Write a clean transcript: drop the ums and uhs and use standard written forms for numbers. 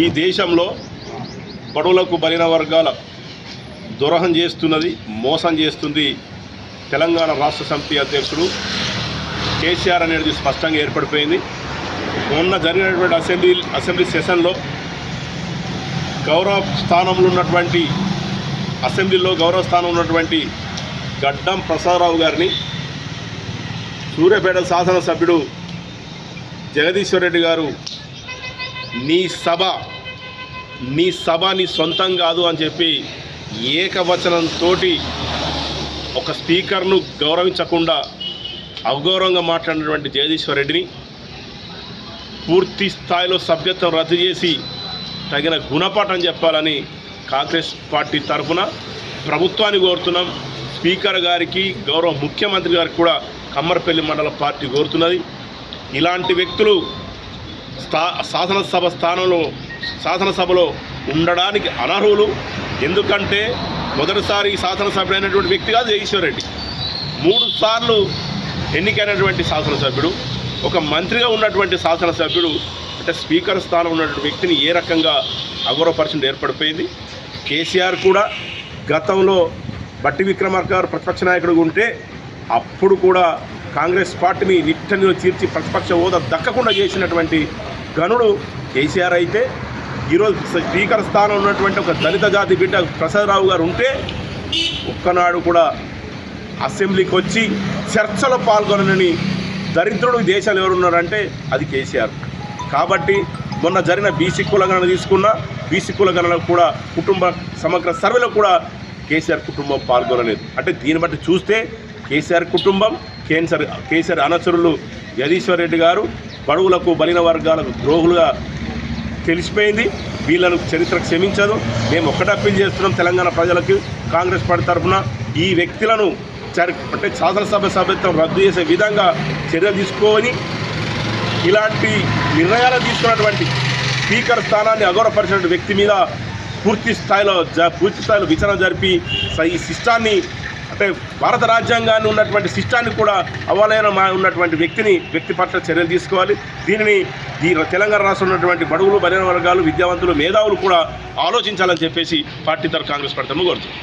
ఈ దేశంలో బడుగులకు బలిన వర్గాల దురహం చేస్తున్నది, మోసం చేస్తుంది తెలంగాణ రాష్ట్ర సమితి అధ్యక్షుడు కేసీఆర్ అనేది స్పష్టంగా ఏర్పడిపోయింది. మొన్న జరిగినటువంటి అసెంబ్లీ సెషన్లో అసెంబ్లీలో గౌరవ స్థానం ఉన్నటువంటి గడ్డం ప్రసాదరావు గారిని సూర్యాపేట శాసనసభ్యుడు జగదీశ్వర్ రెడ్డి గారు నీ సభ నీ సొంతం కాదు అని చెప్పి ఏకవచనంతో ఒక స్పీకర్ను గౌరవించకుండా అగౌరవంగా మాట్లాడినటువంటి జగదీశ్వర్ రెడ్డిని పూర్తి స్థాయిలో సభ్యత్వం రద్దు చేసి తగిన గుణపాఠం చెప్పాలని కాంగ్రెస్ పార్టీ తరఫున ప్రభుత్వాన్ని కోరుతున్నాం. స్పీకర్ గారికి, గౌరవ ముఖ్యమంత్రి గారికి కూడా కమ్మరపల్లి మండల పార్టీ కోరుతున్నది. ఇలాంటి వ్యక్తులు శాసనసభలో ఉండడానికి అనర్హులు. ఎందుకంటే మొదటిసారి శాసనసభ్యుడైనటువంటి వ్యక్తి కాదు జగదీశ్వర్ రెడ్డి. 3 సార్లు ఎన్నికైనటువంటి శాసనసభ్యుడు, ఒక మంత్రిగా ఉన్నటువంటి శాసనసభ్యుడు అంటే స్పీకర్ స్థానం ఉన్నటువంటి వ్యక్తిని ఏ రకంగా అగౌరవపరిచడం ఏర్పడిపోయింది. కేసీఆర్ కూడా గతంలో బట్టి విక్రమార్క గారు ప్రతిపక్ష నాయకుడిగా ఉంటే అప్పుడు కూడా కాంగ్రెస్ పార్టీని నిట్టనిలో తీర్చి ప్రతిపక్ష హోదా దక్కకుండా చేసినటువంటి గనుడు కేసీఆర్ అయితే, ఈరోజు స్పీకర్ స్థానం ఉన్నటువంటి ఒక దళిత జాతి బిడ్డ ప్రసాదరావు గారు ఉంటే ఒక్కనాడు కూడా అసెంబ్లీకి వచ్చి చర్చలో పాల్గొనని దరిద్రుడు దేశాలు ఎవరున్నారంటే అది కేసీఆర్. కాబట్టి మొన్న జరిగిన బీసీ కులగణన తీసుకున్న బీసీ కులగణన కూడా కుటుంబ సమగ్ర సర్వేలో కూడా కేసీఆర్ కుటుంబం పాల్గొనలేదు. అంటే దీన్ని బట్టి చూస్తే కేసీఆర్ కుటుంబం, కేసీఆర్ అనుచరులు జగదీశ్వర్ రెడ్డి గారు బడుగులకు బలిన వర్గాలకు ద్రోహులుగా తెలిసిపోయింది. వీళ్ళను చరిత్ర క్షమించదు. మేము ఒక్కటే అప్పీల్ చేస్తున్నాం తెలంగాణ ప్రజలకు, కాంగ్రెస్ పార్టీ తరఫున ఈ వ్యక్తులను అంటే శాసనసభ సభ్యత్వం రద్దు చేసే విధంగా చర్యలు తీసుకోని ఇలాంటి నిర్ణయాలు తీసుకున్నటువంటి స్పీకర్ స్థానాన్ని అగౌరవపరిచిన వ్యక్తి మీద పూర్తి స్థాయిలో విచారణ జరిపి ఈ శిష్టాన్ని అంటే భారత రాజ్యాంగాన్ని ఉన్నటువంటి శిష్టాన్ని కూడా అవలయన ఉన్నటువంటి వ్యక్తి పట్ల చర్యలు తీసుకోవాలి. దీనిని తెలంగాణ రాష్ట్రంలో ఉన్నటువంటి బడుగులు బలైన వర్గాలు, విద్యావంతులు, మేధావులు కూడా ఆలోచించాలని చెప్పేసి పార్టీ తరఫున కాంగ్రెస్ పార్టీ కోరుతుంది.